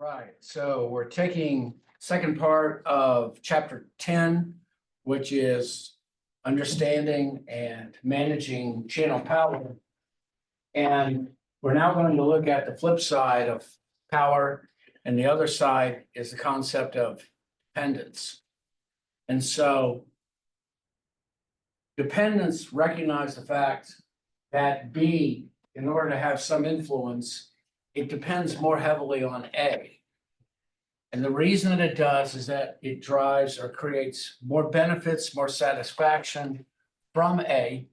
Right, so we're taking second part of chapter 10, which is understanding and managing channel power. And we're now going to look at the flip side of power, and the other side is the concept of dependence. And so dependence recognize the fact that B, in order to have some influence, it depends more heavily on A. And the reason that it does is that it drives or creates more benefits, more satisfaction from A.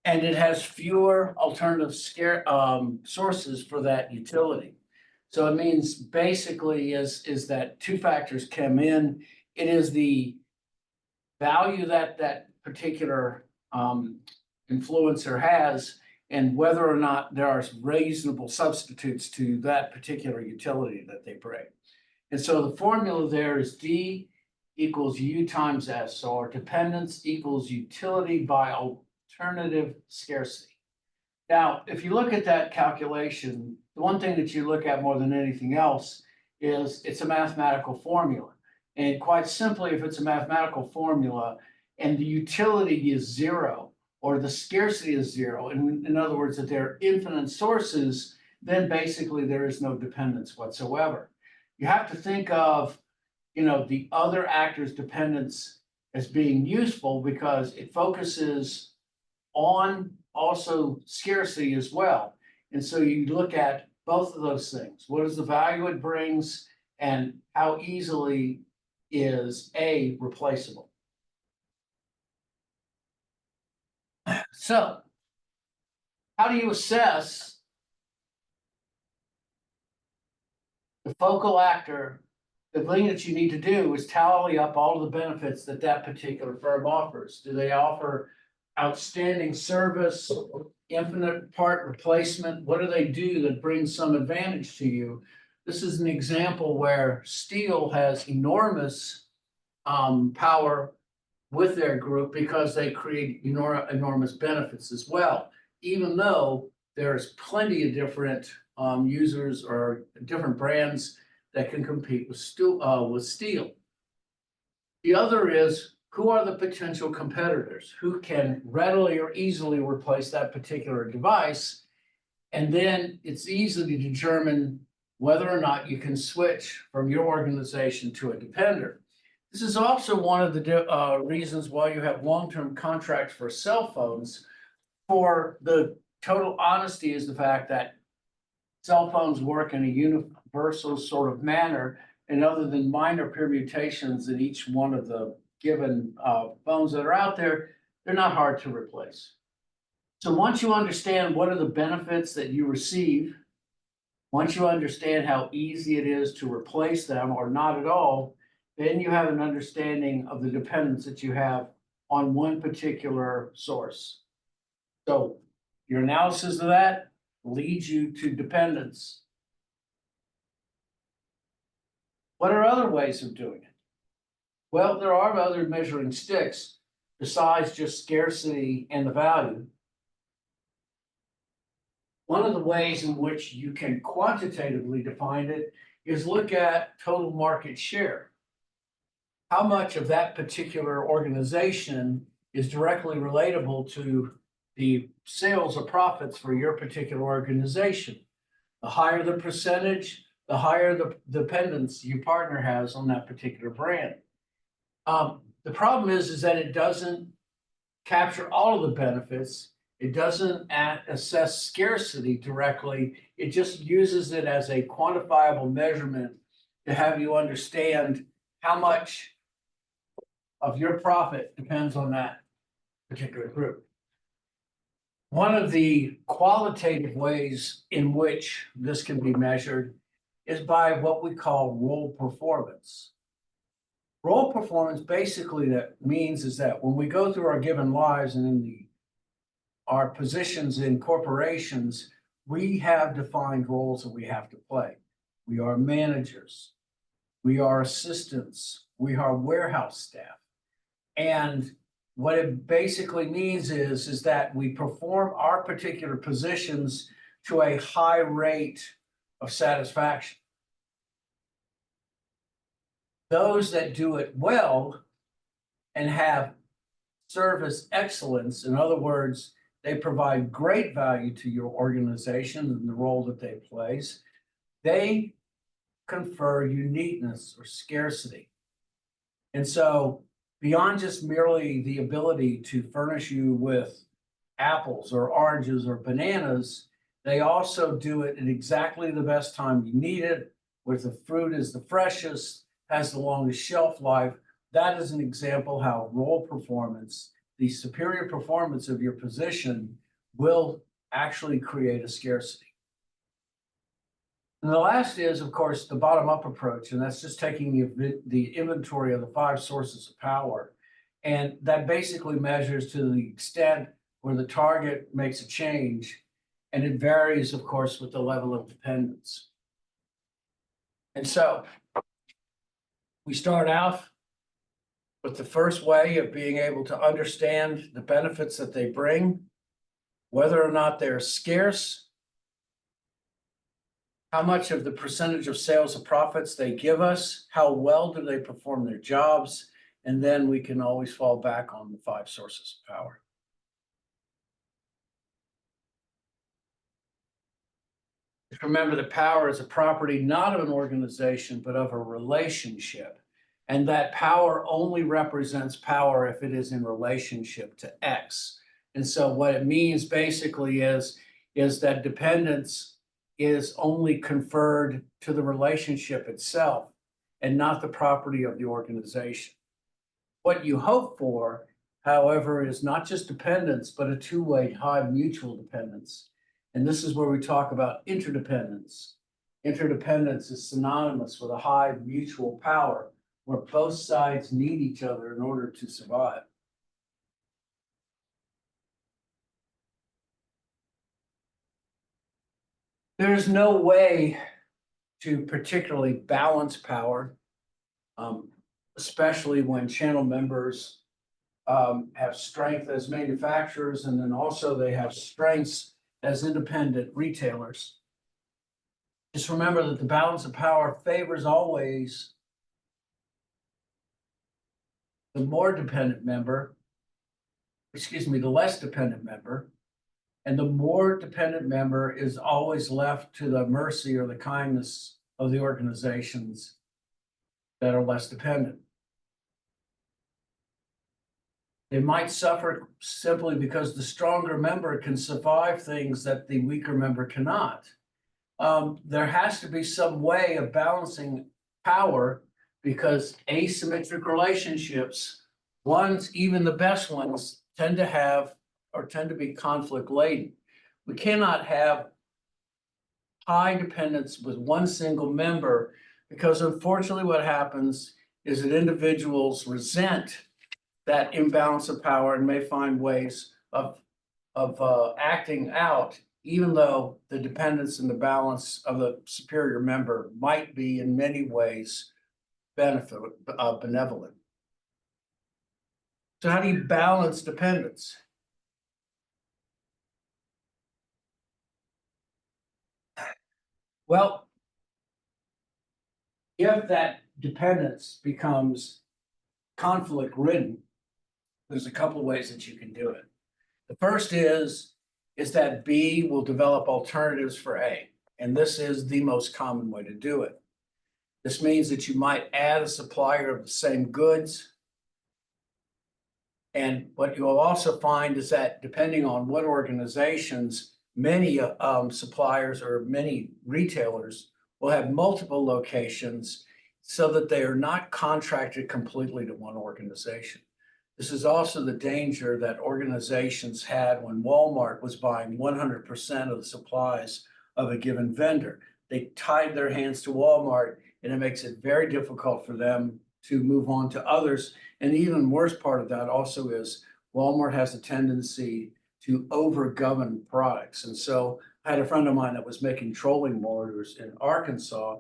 And it has fewer alternative sources for that utility. So it means basically is that two factors come in. It is the value that that particular influencer has, and whether or not there are reasonable substitutes to that particular utility that they bring. And so the formula there is D equals U times S, so our dependence equals utility by alternative scarcity. Now, if you look at that calculation, the one thing that you look at more than anything else is it's a mathematical formula. And quite simply, if it's a mathematical formula and the utility is zero, or the scarcity is zero, and in other words, that there are infinite sources, then basically there is no dependence whatsoever. You have to think of, the other actor's dependence as being useful because it focuses on also scarcity as well. And so you look at both of those things. What is the value it brings, and how easily is A replaceable? So, how do you assess the focal actor? The thing that you need to do is tally up all of the benefits that that particular firm offers. Do they offer outstanding service, infinite part replacement? What do they do that brings some advantage to you? This is an example where steel has enormous power with their group because they create enormous benefits as well, even though there's plenty of different users or different brands that can compete with steel. The other is, who are the potential competitors who can readily or easily replace that particular device? And then it's easy to determine whether or not you can switch from your organization to a depender. This is also one of the reasons why you have long-term contracts for cell phones. For the total honesty is the fact that cell phones work in a universal sort of manner, and other than minor permutations in each one of the given phones that are out there, they're not hard to replace. So once you understand what are the benefits that you receive, once you understand how easy it is to replace them or not at all, then you have an understanding of the dependence that you have on one particular source. So your analysis of that leads you to dependence. What are other ways of doing it? Well, there are other measuring sticks besides just scarcity and the value. One of the ways in which you can quantitatively define it is look at total market share. How much of that particular organization is directly relatable to the sales or profits for your particular organization? The higher the percentage, the higher the dependence your partner has on that particular brand. The problem is that it doesn't capture all of the benefits. It doesn't assess scarcity directly. It just uses it as a quantifiable measurement to have you understand how much of your profit depends on that particular group. One of the qualitative ways in which this can be measured is by what we call role performance. Role performance basically that means is that when we go through our given lives and in our positions in corporations, we have defined roles that we have to play. We are managers, we are assistants, we are warehouse staff. And what it basically means is that we perform our particular positions to a high rate of satisfaction. those that do it well and have service excellence, in other words, they provide great value to your organization and the role that they plays, they confer uniqueness or scarcity. And so beyond just merely the ability to furnish you with apples or oranges or bananas, they also do it at exactly the best time you need it, where the fruit is the freshest, has the longest shelf life. That is an example how role performance, the superior performance of your position, will actually create a scarcity. And the last is, of course, the bottom-up approach, and that's just taking the inventory of the 5 sources of power. And that basically measures to the extent where the target makes a change, and it varies, of course, with the level of dependence. And so we start out with the first way of being able to understand the benefits that they bring, whether or not they're scarce, how much of the percentage of sales or profits they give us, how well do they perform their jobs, and then we can always fall back on the 5 sources of power. Remember that power is a property not of an organization, but of a relationship. And that power only represents power if it is in relationship to X. And so what it means basically is that dependence is only conferred to the relationship itself and not the property of the organization. What you hope for, however, is not just dependence, but a two-way high mutual dependence. And this is where we talk about interdependence. Interdependence is synonymous with a high mutual power, where both sides need each other in order to survive. There's no way to particularly balance power, especially when channel members have strength as manufacturers, and then also they have strengths as independent retailers. Just remember that the balance of power favors always the more dependent member, the less dependent member, and the more dependent member is always left to the mercy or the kindness of the organizations that are less dependent. They might suffer simply because the stronger member can survive things that the weaker member cannot. There has to be some way of balancing power, because asymmetric relationships, even the best ones, tend to be conflict laden. We cannot have high dependence with one single member, because unfortunately what happens is that individuals resent that imbalance of power and may find ways of acting out, even though the dependence and the balance of the superior member might be in many ways benevolent. So how do you balance dependence? Well, if that dependence becomes conflict ridden, there's a couple of ways that you can do it. The first is that B will develop alternatives for A, and this is the most common way to do it. This means that you might add a supplier of the same goods. And what you will also find is that depending on what organizations, many suppliers or many retailers will have multiple locations so that they are not contracted completely to one organization. This is also the danger that organizations had when Walmart was buying 100% of the supplies of a given vendor. They tied their hands to Walmart, and it makes it very difficult for them to move on to others. And the even worse part of that also is Walmart has a tendency to over-govern products. And so I had a friend of mine that was making trolling motors in Arkansas.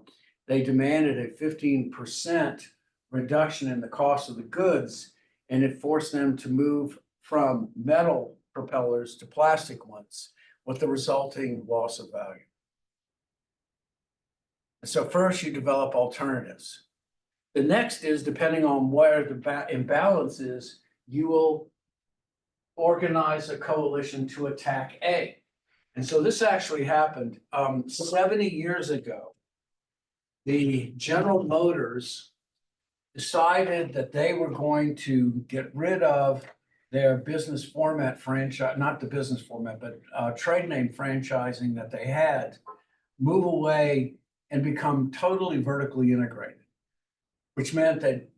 They demanded a 15% reduction in the cost of the goods, and it forced them to move from metal propellers to plastic ones, with the resulting loss of value. And so first you develop alternatives. The next is, depending on where the imbalance is, you will organize a coalition to attack A. And so this actually happened 70 years ago. The General Motors decided that they were going to get rid of their business format franchise, not the business format, but trade name franchising that they had, move away and become totally vertically integrated, which meant that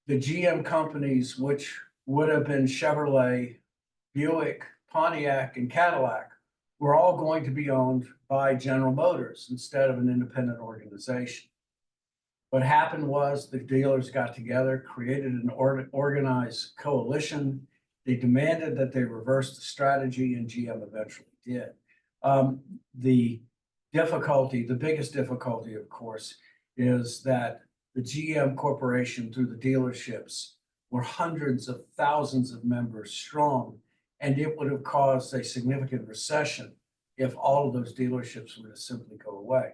the GM companies, which would have been Chevrolet, Buick, Pontiac, and Cadillac, were all going to be owned by General Motors instead of an independent organization. What happened was the dealers got together, created an organized coalition. They demanded that they reverse the strategy, and GM eventually did. The biggest difficulty, of course, is that the GM Corporation, through the dealerships, were hundreds of thousands of members strong, and it would have caused a significant recession if all of those dealerships were to simply go away.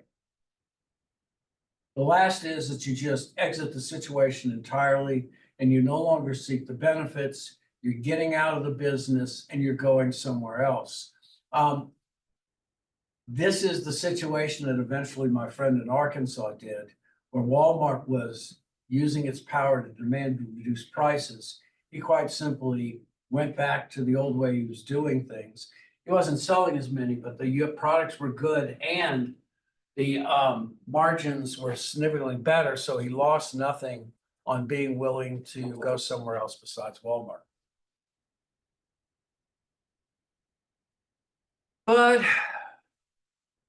The last is that you just exit the situation entirely and you no longer seek the benefits, you're getting out of the business and you're going somewhere else. This is the situation that eventually my friend in Arkansas did, where Walmart was using its power to demand reduced prices. He quite simply went back to the old way he was doing things. He wasn't selling as many, but the products were good and the margins were significantly better, so he lost nothing on being willing to go somewhere else besides Walmart. But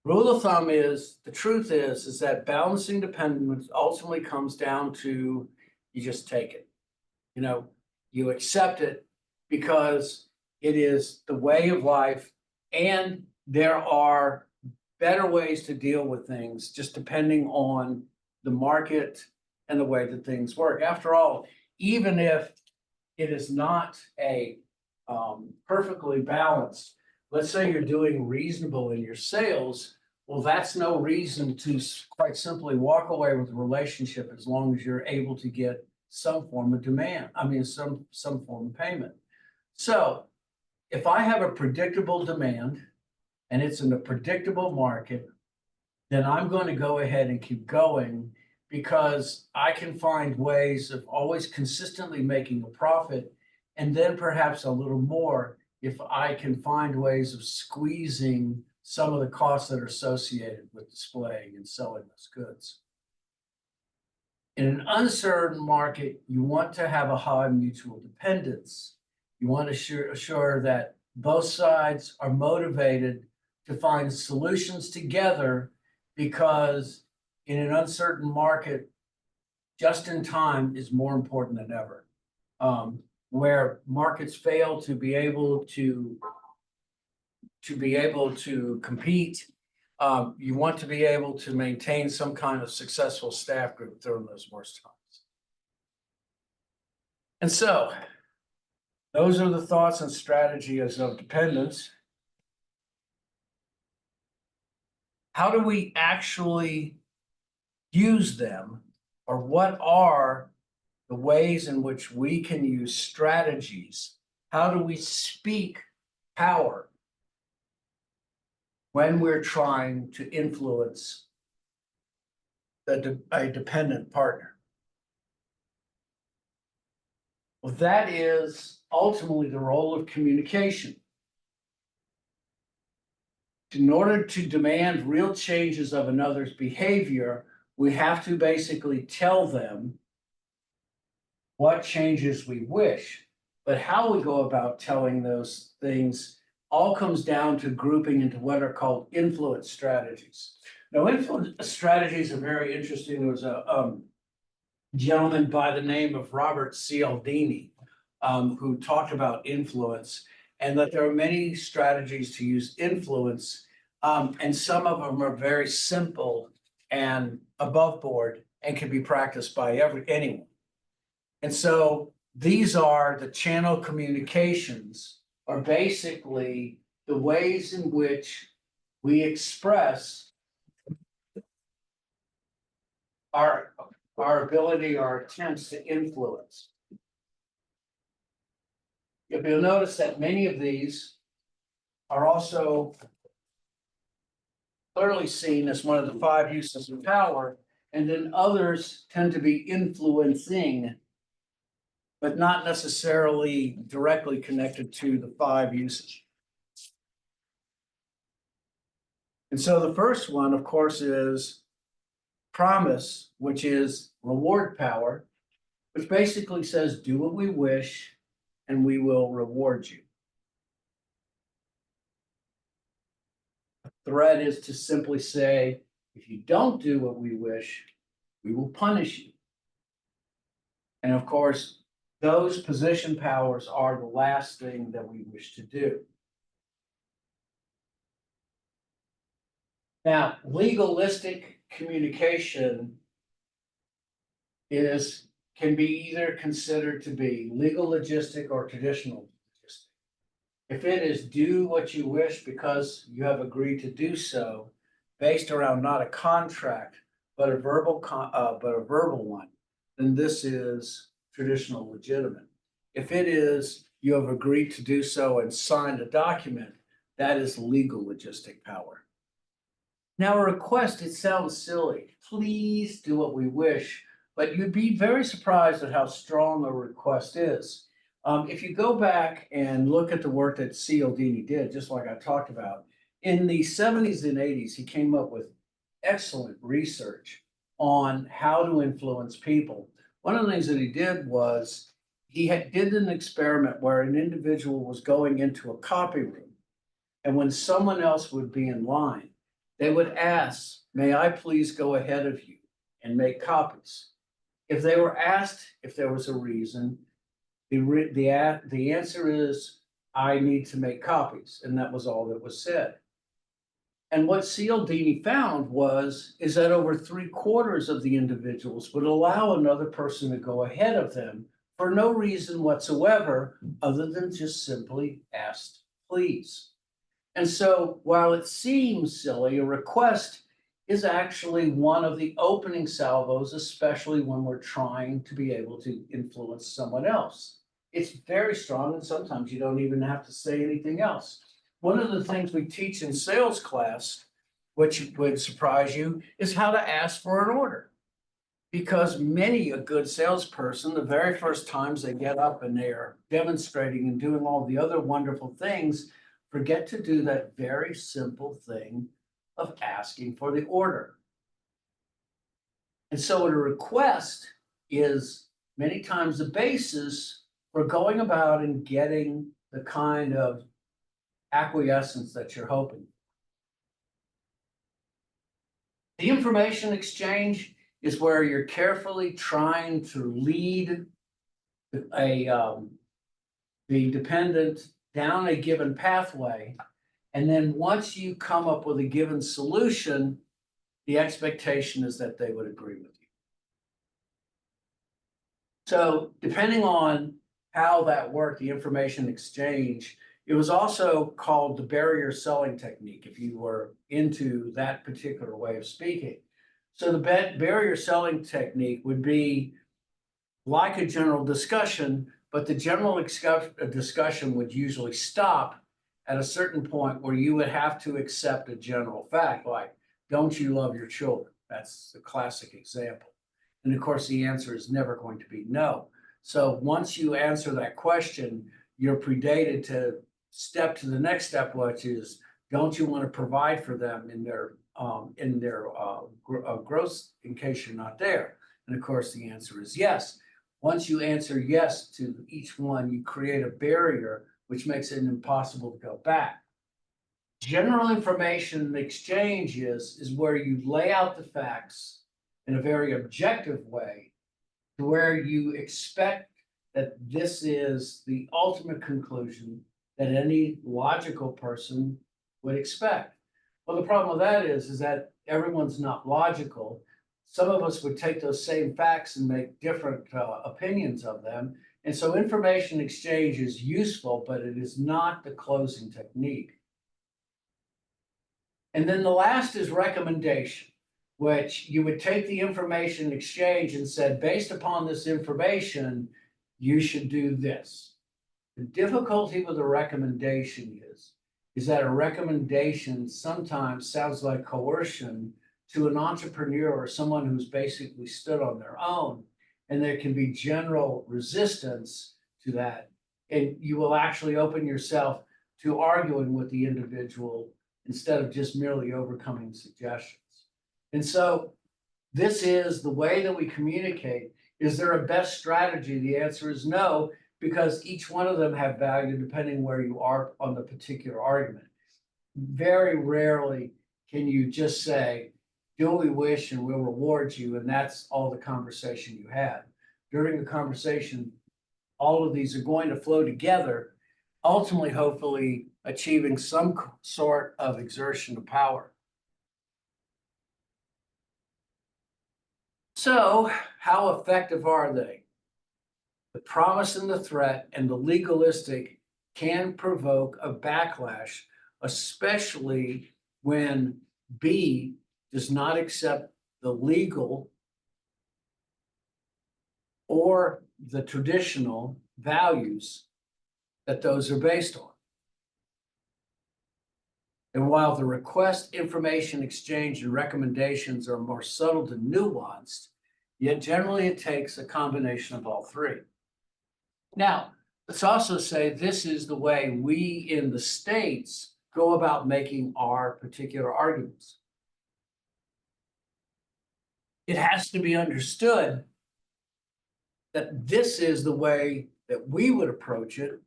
rule of thumb is, the truth is that balancing dependence ultimately comes down to you just take it. You know, you accept it because it is the way of life, and there are better ways to deal with things just depending on the market and the way that things work. After all, even if it is not a perfectly balanced, let's say you're doing reasonable in your sales, well, that's no reason to quite simply walk away with a relationship as long as you're able to get some form of demand. I mean, some form of payment. So if I have a predictable demand and it's in a predictable market, then I'm going to go ahead and keep going because I can find ways of always consistently making a profit, and then perhaps a little more if I can find ways of squeezing some of the costs that are associated with displaying and selling those goods. In an uncertain market, you want to have a high mutual dependence. You want to assure that both sides are motivated to find solutions together, because in an uncertain market, just in time is more important than ever. Where markets fail to be able to compete, you want to be able to maintain some kind of successful staff group during those worst times. And so those are the thoughts and strategies of dependence. How do we actually use them, or what are the ways in which we can use strategies? How do we speak power when we're trying to influence a dependent partner? Well, that is ultimately the role of communication. In order to demand real changes of another's behavior, we have to basically tell them what changes we wish. But how we go about telling those things all comes down to grouping into what are called influence strategies. Now, influence strategies are very interesting. There was a gentleman by the name of Robert Cialdini who talked about influence, and that there are many strategies to use influence, and some of them are very simple and above board and can be practiced by anyone. And so these are the channel communications, are basically the ways in which we express our our ability, our attempts to influence. If you'll notice that many of these are also clearly seen as one of the 5 uses of power, and then others tend to be influencing, but not necessarily directly connected to the 5 uses. And so the first one, of course, is promise, which is reward power, which basically says, do what we wish and we will reward you. Threat is to simply say, if you don't do what we wish, we will punish you. And of course, those position powers are the last thing that we wish to do. Now, legalistic communication can be either considered to be legal logistic or traditional logistic. If it is do what you wish because you have agreed to do so, based around not a contract, but a verbal one, then this is traditional legitimate. If it is you have agreed to do so and signed a document, that is legal logistic power. Now, a request, it sounds silly. Please do what we wish, but you'd be very surprised at how strong a request is. If you go back and look at the work that Cialdini did, just like I talked about, in the 70s and 80s, he came up with excellent research on how to influence people. One of the things that he did was did an experiment where an individual was going into a copy room, and when someone else would be in line, they would ask, may I please go ahead of you and make copies? If they were asked if there was a reason, the answer is, I need to make copies. And that was all that was said. And what Cialdini found is that over 3/4 of the individuals would allow another person to go ahead of them for no reason whatsoever, other than just simply asked, please. And so while it seems silly, a request is actually one of the opening salvos, especially when we're trying to be able to influence someone else. It's very strong, and sometimes you don't even have to say anything else. One of the things we teach in sales class, which would surprise you, is how to ask for an order. Because many a good salesperson, the very first times they get up and they are demonstrating and doing all the other wonderful things, forget to do that very simple thing of asking for the order. And so a request is many times the basis for going about and getting the kind of acquiescence that you're hoping. The information exchange is where you're carefully trying to lead the dependent down a given pathway. And then once you come up with a given solution, the expectation is that they would agree with you. So depending on how that worked, the information exchange, it was also called the barrier selling technique, if you were into that particular way of speaking. So the barrier selling technique would be like a general discussion, but the general discussion would usually stop at a certain point where you would have to accept a general fact, like, don't you love your children? That's the classic example. And of course, the answer is never going to be no. So once you answer that question, you're predated to step to the next step, which is, don't you want to provide for them in their growth in case you're not there? And of course, the answer is yes. Once you answer yes to each one, you create a barrier, which makes it impossible to go back. General information exchange is where you lay out the facts in a very objective way, to where you expect that this is the ultimate conclusion that any logical person would expect. Well, the problem with that is that everyone's not logical. Some of us would take those same facts and make different opinions of them. And so information exchange is useful, but it is not the closing technique. And then the last is recommendation. which you would take the information exchange and said, based upon this information, you should do this. The difficulty with a recommendation is that a recommendation sometimes sounds like coercion to an entrepreneur or someone who's basically stood on their own. And there can be general resistance to that. And you will actually open yourself to arguing with the individual instead of just merely overcoming suggestions. And so this is the way that we communicate. Is there a best strategy? The answer is no, because each one of them have value depending where you are on the particular argument. Very rarely can you just say, do what we wish and we'll reward you, and that's all the conversation you had. During the conversation, all of these are going to flow together, ultimately, hopefully, achieving some sort of exertion of power. So, how effective are they? The promise and the threat and the legalistic can provoke a backlash, especially when B does not accept the legal or the traditional values that those are based on. And while the request, information exchange, and recommendations are more subtle and nuanced, yet generally it takes a combination of all three. Now, let's also say this is the way we in the States go about making our particular arguments. It has to be understood that this is the way that we would approach it.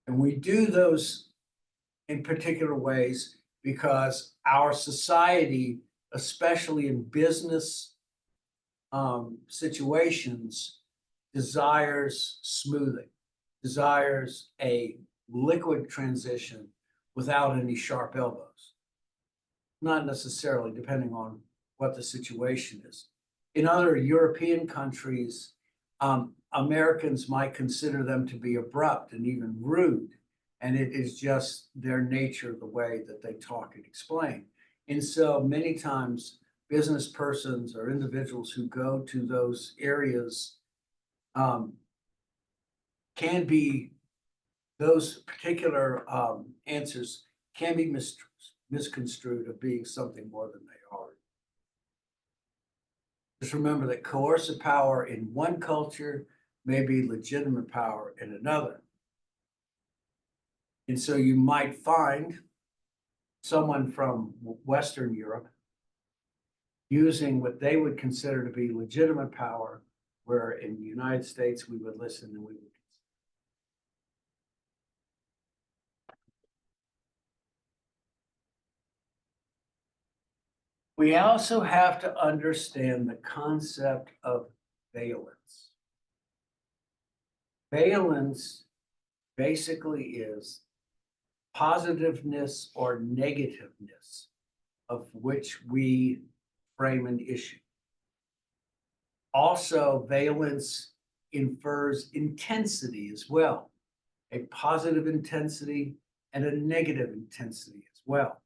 And we do those in particular ways because our society, especially in business situations, desires smoothing, desires a liquid transition without any sharp elbows. Not necessarily, depending on what the situation is. In other European countries, Americans might consider them to be abrupt and even rude. And it is just their nature, the way that they talk and explain. And so many times business persons or individuals who go to those areas can be, those particular answers can be misconstrued of being something more than they are. Just remember that coercive power in one culture may be legitimate power in another. And so you might find someone from Western Europe using what they would consider to be legitimate power, where in the United States we would listen and we would. We also have to understand the concept of valence. Valence basically is positiveness or negativeness of which we frame an issue. Also, valence infers intensity as well, a positive intensity and a negative intensity as well.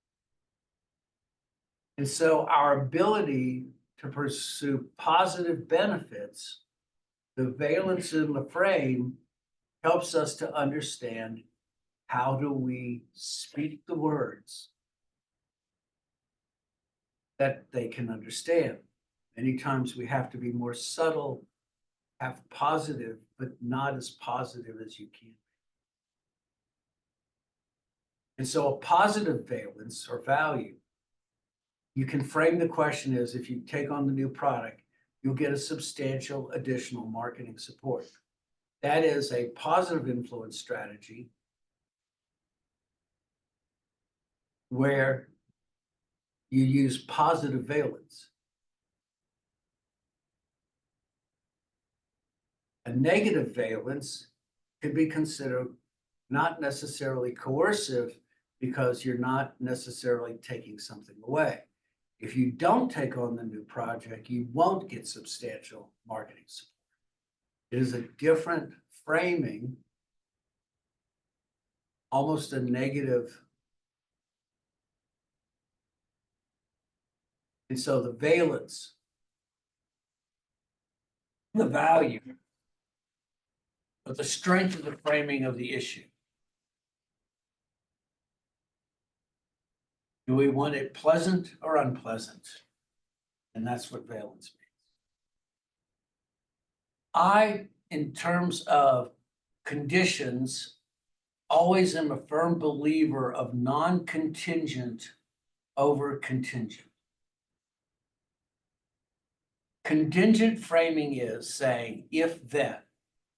And so our ability to pursue positive benefits, the valence in the frame helps us to understand how do we speak the words that they can understand. Many times we have to be more subtle, have positive, but not as positive as you can. And so a positive valence or value, you can frame the question as if you take on the new product, you'll get a substantial additional marketing support. That is a positive influence strategy where you use positive valence. A negative valence could be considered not necessarily coercive because you're not necessarily taking something away. If you don't take on the new project, you won't get substantial marketing support. It is a different framing, almost a negative And so the valence, the value, but the strength of the framing of the issue. Do we want it pleasant or unpleasant? And that's what valence means. I, in terms of conditions, always am a firm believer of non-contingent over contingent. Contingent framing is saying, if then,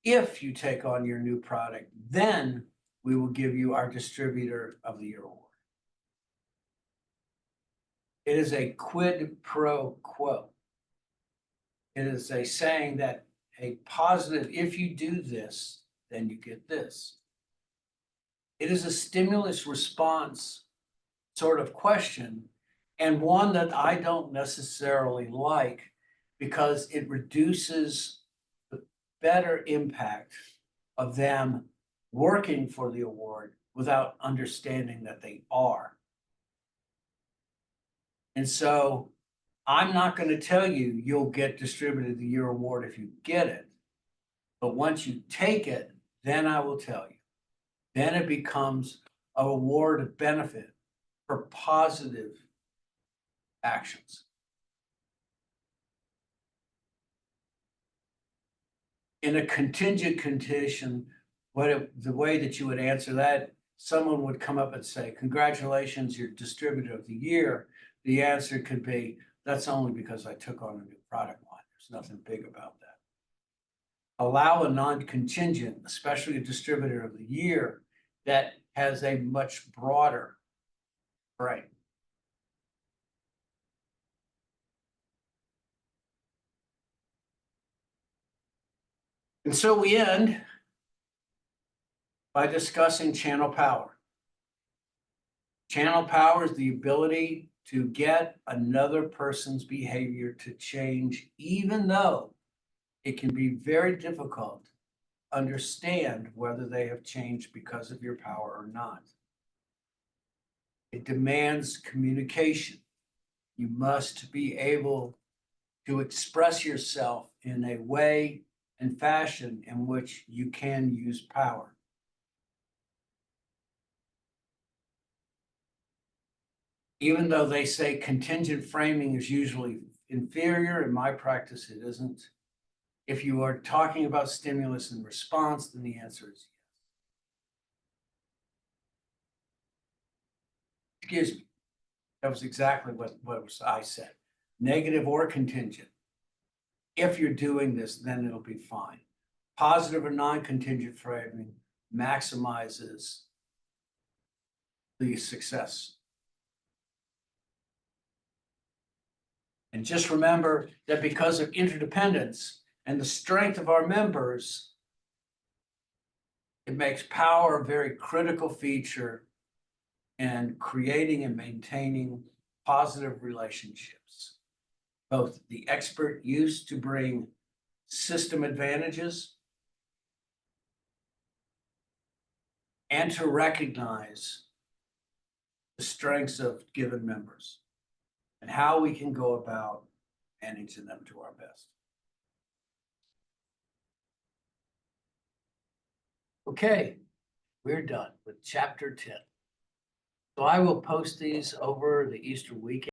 if you take on your new product, then we will give you our Distributor of the Year award. It is a quid pro quo. It is a saying that a positive, if you do this, then you get this. It is a stimulus response sort of question, and one that I don't necessarily like because it reduces the better impact of them working for the award without understanding that they are. And so I'm not going to tell you you'll get Distributor of the Year award if you get it. But once you take it, then I will tell you. Then it becomes an award of benefit for positive actions. In a contingent condition, the way that you would answer that, someone would come up and say, congratulations, you're Distributor of the Year. The answer could be, that's only because I took on a new product line. There's nothing big about that. Allow a non-contingent, especially a Distributor of the Year, that has a much broader frame. And so we end by discussing channel power. Channel power is the ability to get another person's behavior to change, even though it can be very difficult to understand whether they have changed because of your power or not. It demands communication. You must be able to express yourself in a way and fashion in which you can use power. Even though they say contingent framing is usually inferior, in my practice it isn't. If you are talking about stimulus and response, then the answer is yes. Excuse me. That was exactly what I said. Negative or contingent. If you're doing this, then it'll be fine. Positive or non-contingent framing maximizes the success. And just remember that because of interdependence and the strength of our members, it makes power a very critical feature in creating and maintaining positive relationships. Both the expert use to bring system advantages and to recognize the strengths of given members and how we can go about managing them to our best. Okay, we're done with chapter 10. So I will post these over the Easter weekend.